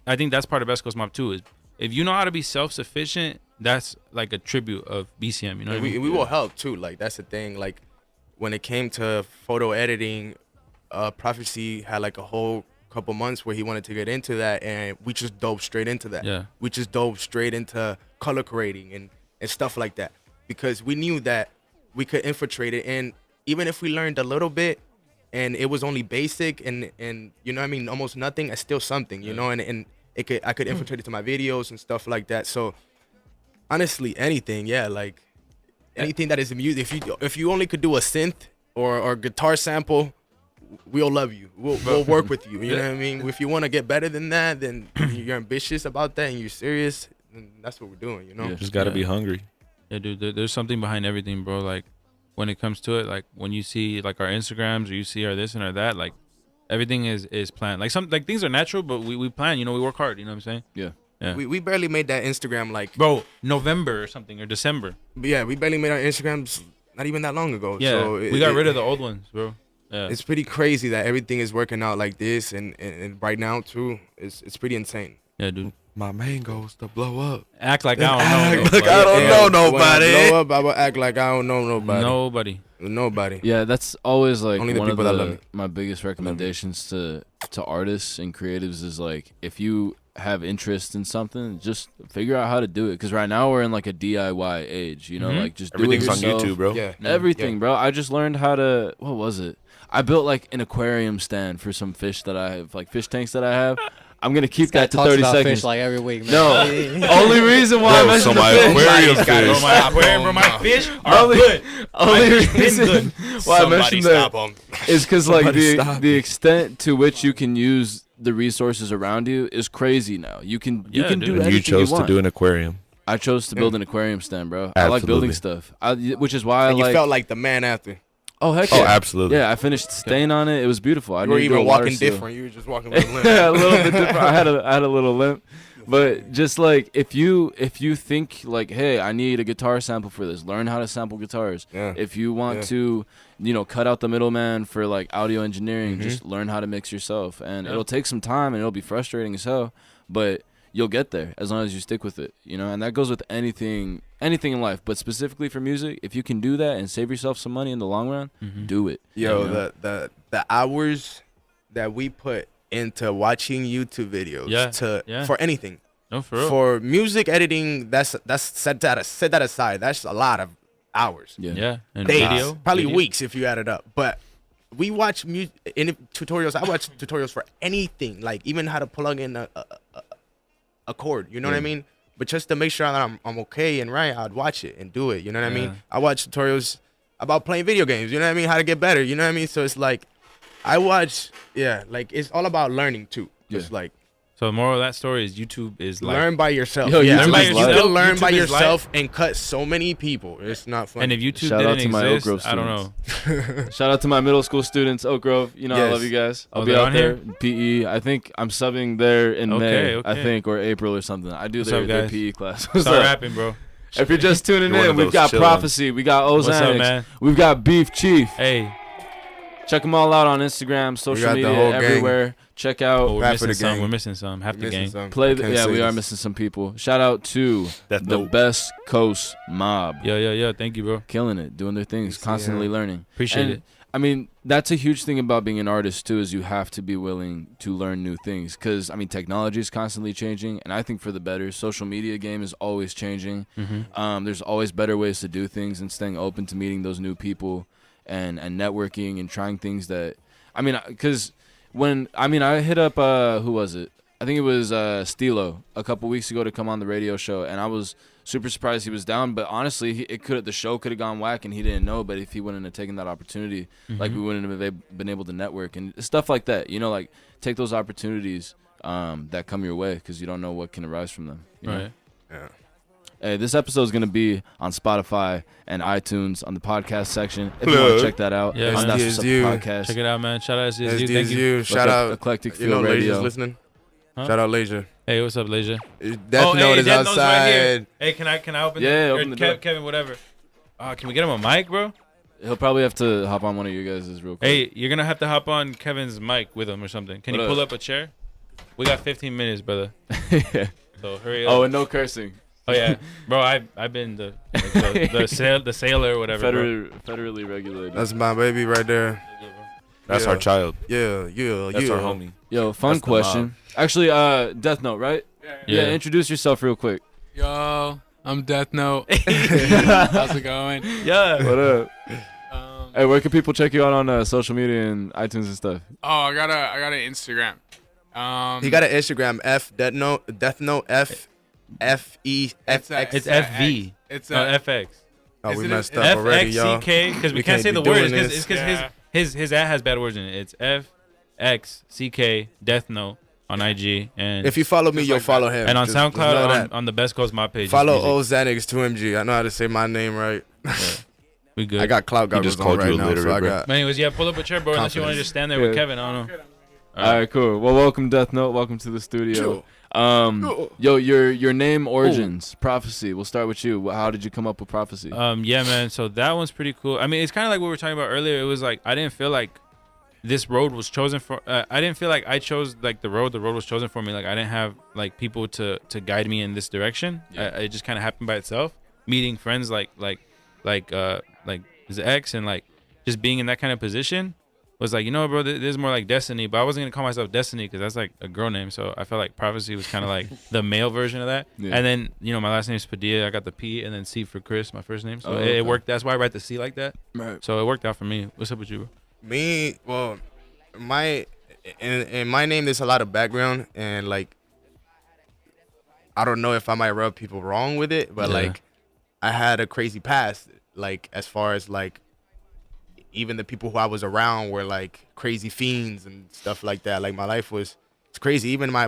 I think that's part of Best Coast Mob too. Is if you know how to be self-sufficient, that's like a tribute of BCM. You know what I mean? We will help too. Like that's the thing. Like when it came to photo editing, Prophe-c had like a whole couple months where he wanted to get into that, and we just dove straight into that. Yeah. We just dove straight into color grading and stuff like that, because we knew that we could infiltrate it. And even if we learned a little bit and it was only basic and you know what I mean, almost nothing, it's still something, you know, and I could infiltrate it to my videos and stuff like that. So honestly, anything, like anything that is music. If you only could do a synth or guitar sample, we'll love you. We'll work with you. You know what I mean? If you want to get better than that, then you're ambitious about that and you're serious, then that's what we're doing. You know? You just gotta be hungry. Yeah, dude. There's something behind everything, bro. Like when it comes to it, like when you see like our Instagrams or you see our this and our that, like everything is planned. Like things are natural, but we plan. You know, we work hard. You know what I'm saying? Yeah. Yeah. We barely made that Instagram like, bro, November or something or December. Yeah, we barely made our Instagrams not even that long ago. Yeah, So we got rid of the old ones, bro. Yeah. It's pretty crazy that everything is working out like this, and right now too, it's pretty insane. Yeah, dude. My main goal is to blow up. Act like I don't know. Like I don't know When nobody. I blow up, I will act like I don't know nobody. Nobody. Yeah, that's always like Only the one of people that love me. my biggest recommendations to artists and creatives is like, if you have interest in something, just figure out how to do it. Because right now we're in like a DIY age, you know, like just Everything's do it on yourself. YouTube, bro. Yeah. Everything, bro. I just learned how to. What was it? I built like an aquarium stand for some fish that I have, like fish tanks that I have. I'm gonna keep that to Talks 30 about seconds. fish like every week, man. No, only reason why I Bro, so mentioned my the fish. aquarium fish. Bro, my aquarium, bro, my fish are Only- good. Only My fish been reason good. why I mentioned that him. is because like Somebody stop the me. extent to which you can use the resources around you is crazy now. You can Yeah, do dude. And anything you chose want. to do an aquarium. I chose to build an aquarium stand, bro. I like building Absolutely. stuff. Which is why And I you like. felt like the man after. Oh heck Oh, yeah. absolutely. Yeah, I finished stain on it. It was beautiful. I You were didn't do even a water walking seal. different. You were just walking with a limp. Yeah, a little bit different. I had a little limp, but just like if you think like, hey, I need a guitar sample for this, learn how to sample guitars. Yeah. If you want Yeah. to, cut out the middleman for like audio engineering, Mm-hmm. just learn how to mix yourself, and it'll take some time and it'll be frustrating as hell, but you'll get there as long as you stick with it, and that goes with anything in life, but specifically for music. If you can do that and save yourself some money in the long run, do it. Yo, you know? the hours that we put into watching YouTube videos for anything. No, for real. For music editing, that's set that aside. That's a lot of hours. Yeah, and Days, video, probably video. weeks if you add it up. But we watch in tutorials. I watch tutorials for anything, like even how to plug in a chord. You know what I mean? But just to make sure that I'm okay and right, I'd watch it and do it. You know what I mean? I watch tutorials about playing video games. You know what I mean? How to get better. You know what I mean? So it's like I watch. Yeah, like it's all about learning too. It's like. So the moral of that story is YouTube is like Learn by yourself. Yo, yeah, YouTube like, is you life. can learn YouTube by is yourself and cut so many people. It's not funny. and if YouTube Shout out didn't to my Oak exist, Grove I don't know. Shout out to my middle school students, Oak Grove. I Yes. love you guys. I'll Oh, be they're out on there. here? PE. I think I'm subbing there in May. Okay. I think, or April or something. I do What's their, up, their guys? PE class. What's Start up? rapping, bro. If you're just tuning You're one in, of we've those got chill Prophe-c. We got What's up, Oxanax. man? We've got Beef Chief. Hey, Check them all out on Instagram, social got the media, whole gang. everywhere. Check oh, out. we're Rap for missing the some. gang. We're missing some. Half the Missing gang. some. Play. I can't Yeah, say we are this. missing some people. Shout out to the Deathnote. Best Coast Mob. Yeah. Thank you, bro. Killing it, doing their things, Yeah. constantly learning. Appreciate And, it. I mean, that's a huge thing about being an artist too, is you have to be willing to learn new things. Because, I mean, technology is constantly changing, and I think for the better. Social media game is always changing. There's always better ways to do things, and staying open to meeting those new people and networking and trying things that, I mean, because I hit up, who was it? I think it was Stilo a couple weeks ago to come on the radio show, and I was super surprised he was down. But honestly, the show could have gone whack and he didn't know. But if he wouldn't have taken that opportunity, like we wouldn't have been able to network and stuff like that. You know, like take those opportunities that come your way because you don't know what can arise from them. You know? Yeah. Hey, this episode is going to be on Spotify and iTunes on the podcast section. If you want to check that out, Yeah, on man. That's What's Up SDSU. podcast. Check it out, man. Shout out SDSU. Thank you. SDSU. Shout Look up out. Eclectic You Field know, Radio. Leisure's listening. Huh? Shout out Leisure. Hey, what's up, Leisure? Death Note is Death Note's right here. outside. Hey, can I open Yeah, the open the door. Kevin, whatever. Can we get him a mic, bro? He'll probably have to hop on one of you guys' real quick. Hey, you're gonna have to hop on Kevin's mic with him or something. Can What you up? pull up a chair? We got 15 minutes, brother. So hurry up. Oh, and no cursing. Oh yeah, bro. I've been the sailor or whatever. Bro. Federally regulated. That's my baby right there. That's Yeah. our child. Yeah. That's our homie. Yo, fun That's the question. Actually, Death Note, right? Yeah. Introduce yourself real quick. Yo, I'm Death Note. How's it going? Yeah. What up? Um, Hey, where can people check you out on social media and iTunes and stuff? oh, I got an Instagram. He got an Instagram. Death Note. FE. It's It's FV. It's FX. Oh, we Is it- messed up already, y'all. FXCK because we We can't can't say be the word. doing It's this. because Yeah. his ad has bad words in it. It's FXCK Death Note on IG and If you follow me, Just you'll like follow that. him. and on Just know SoundCloud that. on the Best Coast My page. Follow Just music. Oxanax2mg. I know how to say my name right. We good. I got cloud He goggles just on called right you now, illiterate, so I bro. got. But anyways, yeah, pull up a chair, bro. Unless you want to Confidence. just stand there with Yeah. Kevin. I don't know. All right, cool. Well, welcome Death Note. Welcome to the studio. Yo, your name origins, Prophe-c. We'll start with you. How did you come up with Prophe-c? Yeah, man. So that one's pretty cool. I mean, it's kind of like what we were talking about earlier. It was like I didn't feel like this road was chosen for. I didn't feel like I chose like the road. The road was chosen for me. Like I didn't have like people to guide me in this direction. Yeah. It just kind of happened by itself. Meeting friends like his ex and like just being in that kind of position was like, you know, bro, this is more like Destiny. But I wasn't gonna call myself Destiny because that's like a girl name. So I felt like Prophe-c was kind of like the male version of that. Yeah. And then you know my last name is Padilla. I got the P and then C for Chris, my first name. So Oh, it okay. worked. That's why I write the C like that. Right. So it worked out for me. What's up with you, bro? Me, well, in my name, there's a lot of background, and like, I don't know if I might rub people wrong with it, but Yeah. like, I had a crazy past, like as far as like, even the people who I was around were like crazy fiends and stuff like that. Like my life was, it's crazy. Even my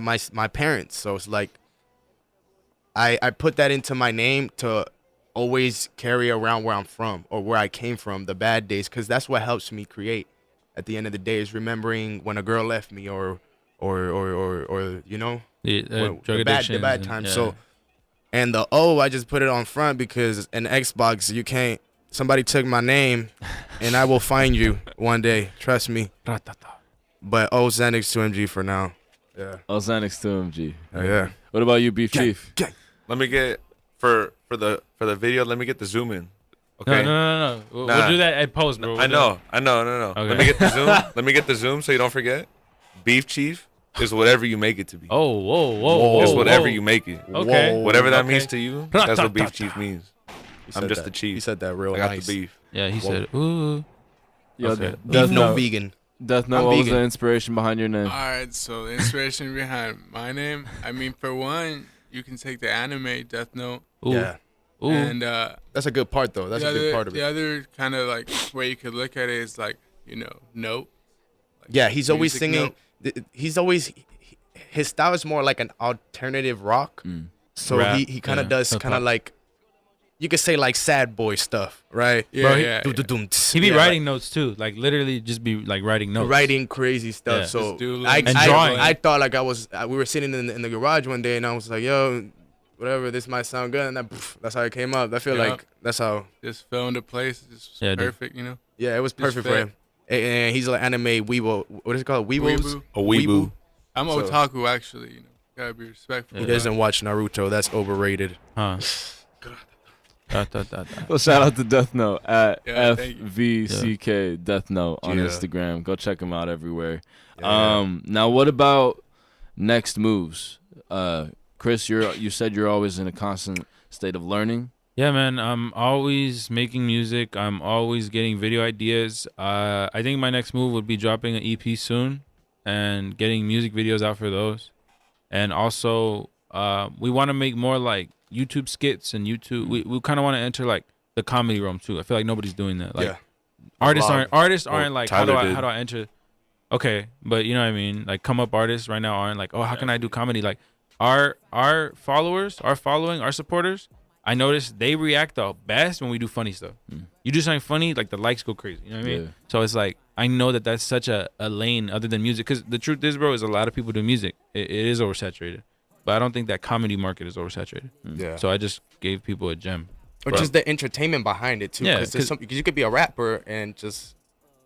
parents. So it's like, I put that into my name to always carry around where I'm from or where I came from, the bad days, because that's what helps me create. At the end of the day, is remembering when a girl left me, or you know, Drug the addiction. bad times. So, and the O, I just put it on front because in Xbox you can't. Somebody took my name, and I will find you one day. Trust me. But Oxanax2mg for now. Yeah. Oxanax2mg. Yeah. What about you, Beef Chief? Let me get for the video. Let me get the zoom in. Okay. No. We'll Nah. do that at post, bro. I know. No. Okay. Let me get the zoom. Let me get the zoom so you don't forget. Beef Chief is whatever you make it to be. Oh, whoa. It's whatever you make it. Okay. Whoa. Whatever that Okay. means to you, that's what Beef Chief means. He I'm said just that. the chief. He said that real I got nice. the beef. Yeah, he Whoa. said, ooh. Yo, Okay. Death Beef no Note. vegan. Death Note. I'm What was vegan. the inspiration behind your name? All right, so the inspiration behind my name, I mean, for one, you can take the anime Death Note, Ooh. Yeah. Ooh. and That's a good part though. That's a big part of the it. other kind of like way you could look at it is like, you know, note. Like Yeah, he's always music singing. note. He's always his style is more like an alternative rock. So Rap, he kind of yeah, does kind hip-hop. of like, you could say like sad boy stuff, right? Yeah, Bro, he- yeah. Dum-dum-dum, He be yeah, writing notes too. Like literally just be like writing notes. writing crazy stuff. Yeah. So Just doodling. I, And I, drawing. I thought like we were sitting in the garage one day and I was like, yo, whatever, this might sound good, and that's how it came up. I feel Yeah. like that's how. Just fell into place. Just Yeah, dude. perfect, you know. Yeah, it was Just perfect for fit. him. And he's like anime weebo. What is it called? Weebos. Weeaboo. A weeboo. I'm So- otaku actually, you know. Gotta be respectful. He doesn't watch Naruto. That's overrated. Huh. Well, shout out to Death Note at Yeah, thank you. FVCK Death Note on Yeah. Instagram. Go check him out everywhere. Yeah. Now what about next moves? Chris, you said you're always in a constant state of learning. Yeah, man. I'm always making music. I'm always getting video ideas. I think my next move would be dropping an EP soon and getting music videos out for those. And also, we want to make more like YouTube skits and YouTube. We kind of want to enter like the comedy realm too. I feel like nobody's doing that. Like artists aren't like how do I enter? Okay, but you know what I mean. Like come up artists right now aren't like, oh, how can I do comedy? Like our followers, our following, our supporters. I notice they react the best when we do funny stuff. You do something funny, like the likes go crazy. You know what I mean? Yeah. So it's like I know that that's such a lane other than music. Because the truth is, bro, is a lot of people do music. It is oversaturated, but I don't think that comedy market is oversaturated. Yeah. So I just gave people a gem. Or just the entertainment behind it too. Yeah, because you could be a rapper and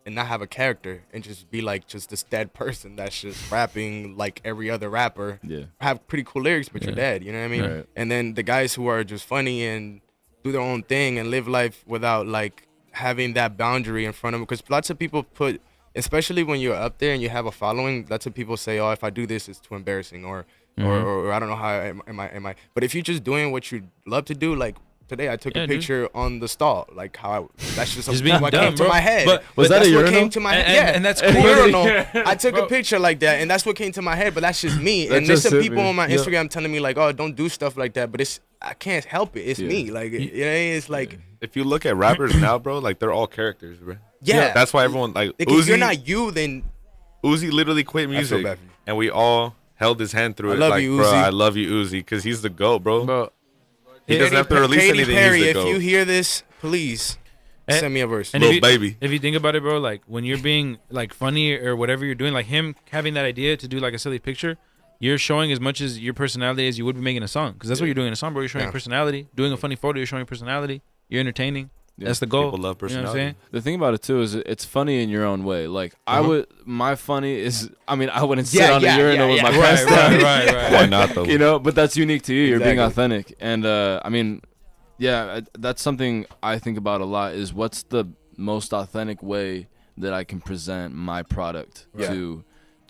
not have a character and just be like just this dead person that's just rapping like every other rapper. Yeah. Have pretty cool lyrics, but you're dead. You know what I mean? Right. And then the guys who are just funny and do their own thing and live life without like having that boundary in front of them. Because lots of people put, especially when you're up there and you have a following, lots of people say, oh, if I do this, it's too embarrassing, or I don't know how am I. But if you're just doing what you love to do, like. Today I took a picture on the stall, like how that's just what came to my head. But was that that's a what urinal? came to my head? And that's cool. I took a picture like that, and that's what came to my head. But that's just me. And there's some people on my Instagram telling me like, "Oh, don't do stuff like that." But I can't help it. It's me. Like it's like. If you look at rappers now, bro, like they're all characters, bro. Yeah. That's why everyone like if Uzi. You're not you, then Uzi literally quit music, and we all held his hand through it. Love like, you, bro, Uzi. I love you, Uzi, because he's the GOAT, bro. He Katy doesn't have to release anything. Perry, He's the if GOAT. you hear this, please send me a verse. And Little baby. If you think about it, bro, like when you're being like funny or whatever you're doing, like him having that idea to do like a silly picture, you're showing as much as your personality as you would be making a song. Because that's what you're doing in a song, bro. You're showing personality. Doing a funny photo, you're showing personality. You're entertaining. Yeah. That's the goal. People love personality. You know what I'm saying? The thing about it too is it's funny in your own way. Like my funny is, I mean, I wouldn't sit on a urinal with my pants down. Right. Why not though? You know, but that's unique to you. You're being authentic, and I mean, yeah, that's something I think about a lot. Is what's the most authentic way that I can present my product to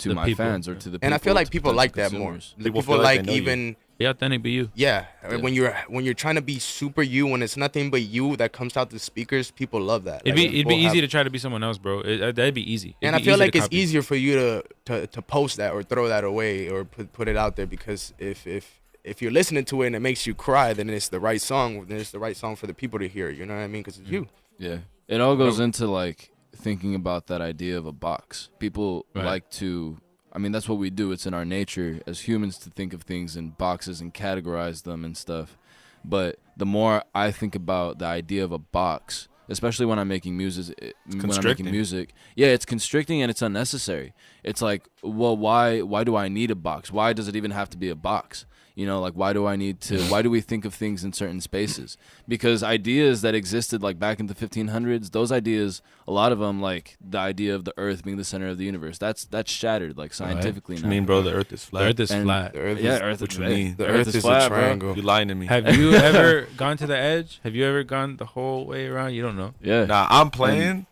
my people, fans or to the people. And I feel like people like that more. People like even. Be authentic, be you. Yeah. When you're trying to be super you, when it's nothing but you that comes out the speakers, people love that. It'd be easy to try to be someone else, bro. That'd be easy. And I feel like it's easier for you to post that or throw that away or put it out there, because if you're listening to it and it makes you cry, then it's the right song. Then it's the right song for the people to hear. You know what I mean? Because it's you. Yeah. It all goes into like thinking about that idea of a box. People like to. I mean, that's what we do. It's in our nature as humans to think of things in boxes and categorize them and stuff. But the more I think about the idea of a box, especially when I'm making music, yeah, it's constricting and it's unnecessary. It's like, well, why do I need a box? Why does it even have to be a box? You know, like, why do we think of things in certain spaces? Because ideas that existed, like, back in the 1500s, those ideas, a lot of them, like, the idea of the Earth being the center of the universe, that's shattered, like, scientifically now. What you mean, bro? The Earth is flat. The Earth is flat. The Earth is The Earth is flat, a triangle. You lying to me. Have you ever gone to the edge? Have you ever gone the whole way around? You don't know. Yeah. Nah, I'm playing.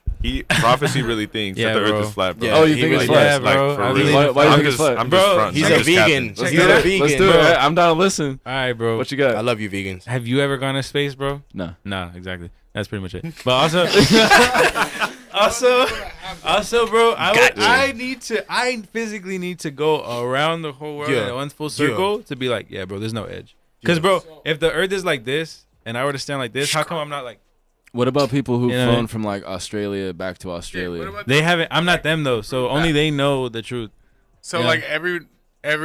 Prophe-c really thinks that the Earth is flat, bro. Yeah, oh, you think it's flat? Yeah, bro. Like, for real. Why do you think it's flat? I'm Bro, just fronting. He's I'm a just vegan. capping. He's a vegan. Let's do bro. it. I'm down to listen. All right, bro. What you got? I love you, vegans. Have you ever gone to space, bro? No. Nah, exactly. That's pretty much it. But also, bro, I physically need to go around the whole world in one full circle to be like, yeah, bro, there's no edge. Because, bro, if the Earth is like this and I were to stand like this, how come I'm not like? What about people who've flown from like Australia back to Australia? They haven't. I'm not them though, so only they know the truth. So like every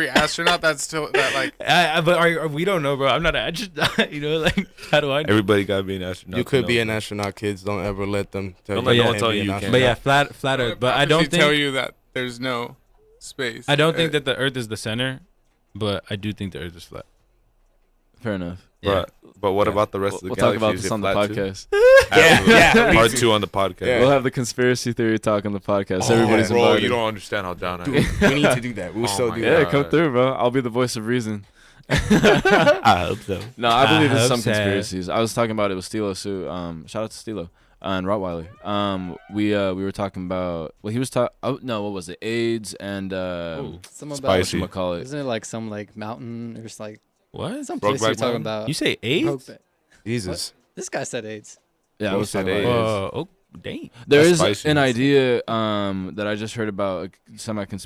astronaut that's still that like. But we don't know, bro. I'm not an astronaut. You know, like how do I know? Everybody gotta be an astronaut. You could be an astronaut, kids. Don't ever let them tell Don't you. let you no one can't tell be you an you astronaut. But yeah, flat Earth. But I don't think tell you that there's no space. I don't think that the Earth is the center, but I do think the Earth is flat. Fair enough. Yeah. But what about the rest of the We'll talk galaxy? about Is this it on the flat too? podcast. Yeah. Part 2 on the podcast. Yeah. We'll have the conspiracy theory talk on the podcast. Oh, Everybody's bro, invited. you don't understand how down I am. Dude, we need to do that. We'll still my do Yeah, that. come through, bro. I'll be the voice of reason. I hope so. No, I believe in hope some so. conspiracies. I was talking about it with Stilo. So, shout out to Stilo and Rottweiler. We were talking about. Well, he was talking. Oh no, what was it? AIDS and Some about, Spicy. whatchamacallit. isn't it like some like mountain or just like What? some place you're Brokeback talking Mountain? about? You say AIDS? Brokeback. Jesus. This guy said AIDS. Yeah, I was said talking about AIDS? AIDS. dang. There That's is spicy. an idea that I just heard about,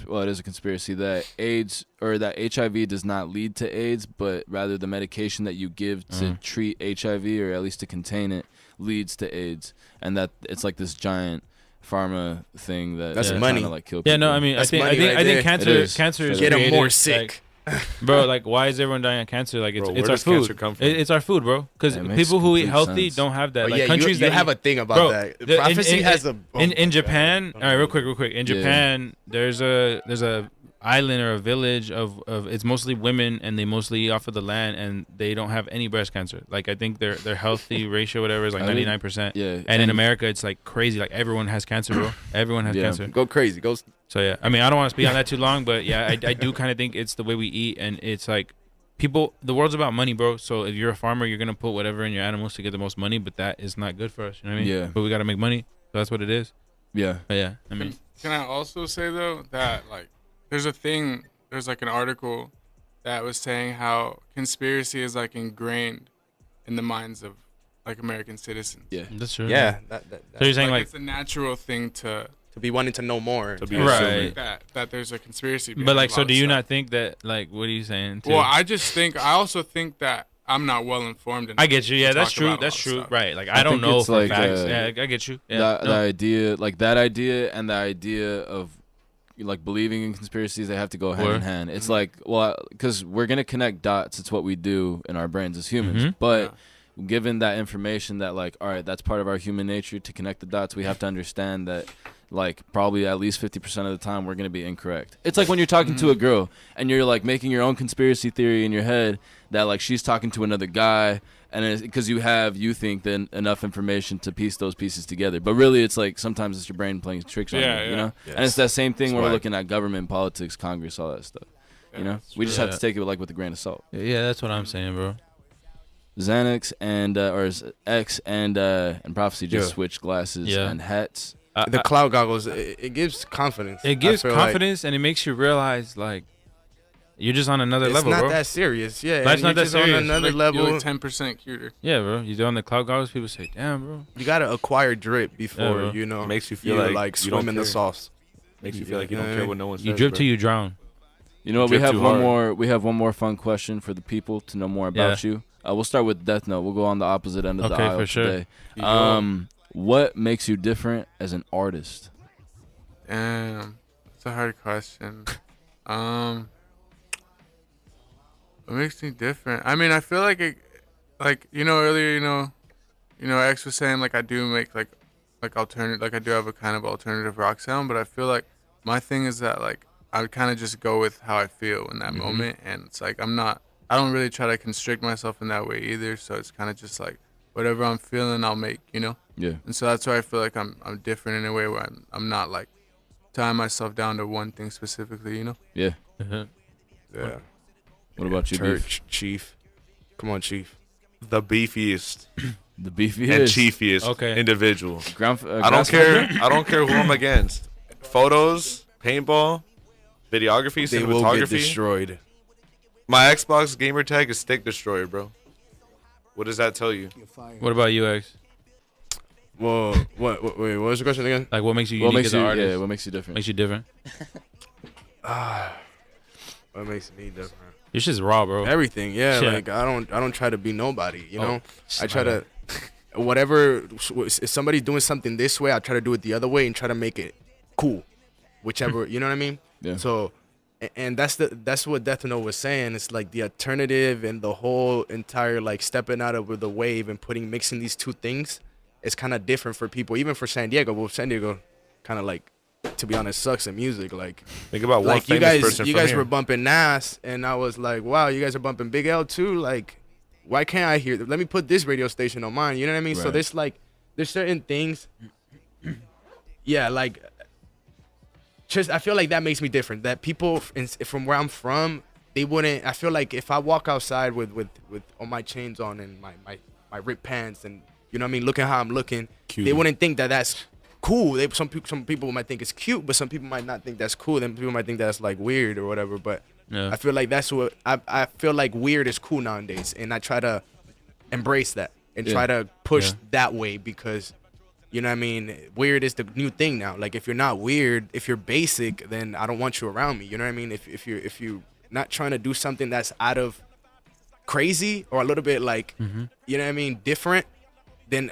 well, it is a conspiracy, that AIDS or that HIV does not lead to AIDS, but rather the medication that you give to treat HIV, or at least to contain it, leads to AIDS, and that it's like this giant pharma thing that That's they're money. trying to like kill people. Yeah, no, I mean, That's I think money right there. cancer It is. cancer is Get them more created, sick. like, bro. Like, why is everyone dying of cancer? Like, it's Bro, it's where our does cancer food. come from? It's our food, bro. Because Yeah, it makes people who eat complete healthy sense. don't have that. Oh, Like yeah, countries you that have eat, a thing about bro, that. the- Prophe-c has a in Japan. All right, real quick. In Yeah. Japan, there's a island or a village of it's mostly women, and they mostly eat off of the land, and they don't have any breast cancer. Like, I think their healthy ratio, whatever, is like I think- 99%. Yeah, And in America, it's like crazy. Like, everyone has cancer, bro. Everyone has Yeah. cancer. Go crazy. Go. So yeah, I mean, I don't want to speak on that too long, but yeah, I do kind of think it's the way we eat, and it's like people. The world's about money, bro. So if you're a farmer, you're gonna put whatever in your animals to get the most money, but that is not good for us. You know what I mean? Yeah. But we gotta make money, so that's what it is. yeah. But yeah, I mean, Can I also say though that like there's like an article that was saying how conspiracy is like ingrained in the minds of like American citizens. Yeah. that's true. Yeah. So you're saying Like, like, it's a natural thing to be wanting to know more. To be Right. assuming. that there's a conspiracy. but behind like, a so lot do of you stuff. not think that like, what are you saying? Too? Well, I also think that I'm not well informed. I get you. Yeah, to that's talk true. about a That's lot of true. stuff. Right. Like, I I don't think know it's for like, facts. uh, Yeah, I get you. Yeah. that no. idea, like that idea, and the idea of like believing in conspiracies, they have to go hand in Word. hand. It's like, well, because we're gonna connect dots. It's what we do in our brains as humans. Mhm. But given that information, that like, all right, that's part of our human nature to connect the dots. We have to understand that, like, probably at least 50% of the time we're gonna be incorrect. It's like when you're talking to a girl and you're like making your own conspiracy theory in your head that like she's talking to another guy, and because you think then enough information to piece those pieces together, but really it's like sometimes it's your brain playing tricks on you, Yeah, you yeah. know. Yes. And it's that same thing That's when we're why. looking at government, politics, Congress, all that stuff. You know, we just have to take it like with a grain of salt. Yeah, that's what I'm saying, bro. Xanax and X and Prophe-c just Yeah. switched glasses Yeah. and hats. The cloud goggles. It gives confidence. It gives I feel like confidence, and it makes you realize like you're just on another it's level, not bro. that serious. Yeah, Life's you're not that just on serious. another You level. look 10% cuter. Yeah, bro. You do on the cloud goggles, people say, "Damn, bro." You gotta acquire drip before bro. you know. It makes you feel like you swim don't in the care. sauce. Makes you feel like you don't Yeah. care what no one says. You drip bro. till you drown. You know what? We Drip have too one hard. more. We have one more fun question for the people to know more about you. We'll start with Death Note. We'll go on the opposite end of the Okay, aisle for sure. today. What makes you different as an artist? Damn, that's a hard question. What makes me different? I mean, I feel like earlier, X was saying like I do make like alternative, like I do have a kind of alternative rock sound, but I feel like my thing is that like I would kind of just go with how I feel in that moment, and it's like I don't really try to constrict myself in that way either. So it's kind of just like whatever I'm feeling, I'll make, Yeah. And so that's why I feel like I'm different in a way where I'm not like tying myself down to one thing specifically, Yeah. Uh-huh. Yeah. What about you, Beef? Church Chief? Come on, Chief. The beefiest The beefy and is chiefiest Okay. individual. I I don't care. I don't care who I'm against. Photos, paintball, videography, They will get cinematography. destroyed. My Xbox gamer tag is Stick Destroyer, bro. What does that tell you? What about you, X? Well, wait, what was the question again? Like, what makes you What unique makes as you? an artist? Yeah. What makes you different? Makes you different. What makes me different? Your shit's raw, bro. Everything, yeah. Shit. Like I don't try to be nobody, you know. I try my to whatever. If somebody's doing something this way, I try to do it the other way and try to make it cool, whichever. You know what I mean? Yeah. So, and that's what Death Note was saying. It's like the alternative and the whole entire like stepping out of the wave and mixing these two things. It's kind of different for people, even for San Diego. Well, San Diego, kind of like, to be honest, sucks at music. Like Think about one like you famous guys person you from guys here. were bumping Nas, and I was like, wow, you guys are bumping Big L too. Like, why can't I hear? Let me put this radio station on mine. You know what I mean? So Right. there's certain things. Yeah, like just I feel like that makes me different. That people from where I'm from, they wouldn't. I feel like if I walk outside with all my chains on and my ripped pants and you know what I mean, looking how I'm looking, they wouldn't think that that's cool. Some people might think it's cute, but some people might not think that's cool. Then people might think that's like weird or whatever. But Yeah. I feel like that's what I feel like weird is cool nowadays, and I try to embrace that and Yeah. try to push Yeah. that way because You know what I mean? Weird is the new thing now. Like if you're not weird, if you're basic, then I don't want you around me. You know what I mean? If you're not trying to do something that's out of crazy or a little bit like, you know what I mean, different, then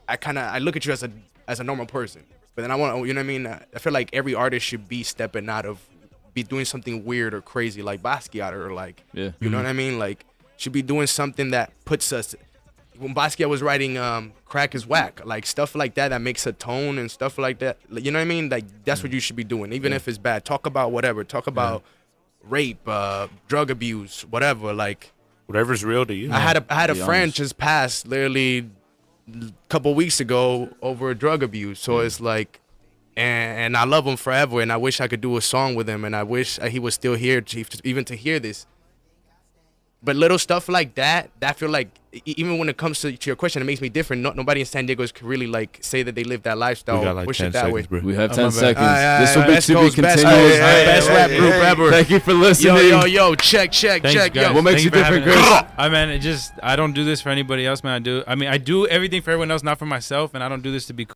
I look at you as a normal person. But then I want, you know what I mean? I feel like every artist should be stepping out of, be doing something weird or crazy like Basquiat or like, you know what I mean? Like should be doing something that puts us. When Basquiat was writing Crack is Whack, like stuff like that makes a tone and stuff like that. You know what I mean? Like that's what you should be doing, even if it's bad. Talk about whatever. Talk about rape, drug abuse, whatever. Like whatever's real to you. I had a friend just pass literally a couple weeks ago over drug abuse. So it's like, and I love him forever, and I wish I could do a song with him, and I wish he was still here even to hear this. But little stuff like that, I feel like even when it comes to your question, it makes me different. Nobody in San Diego can really like say that they live that lifestyle. We got like push 10 it that seconds, way. bro. We have 10 seconds. This will be to be continued. Best rap group ever. Thank you for listening. Yo, check. Thanks, Yo, guys. What makes Thank you for different, having Chris? us. I don't do this for anybody else, man. I do everything for everyone else, not for myself, and I don't do this to be cool.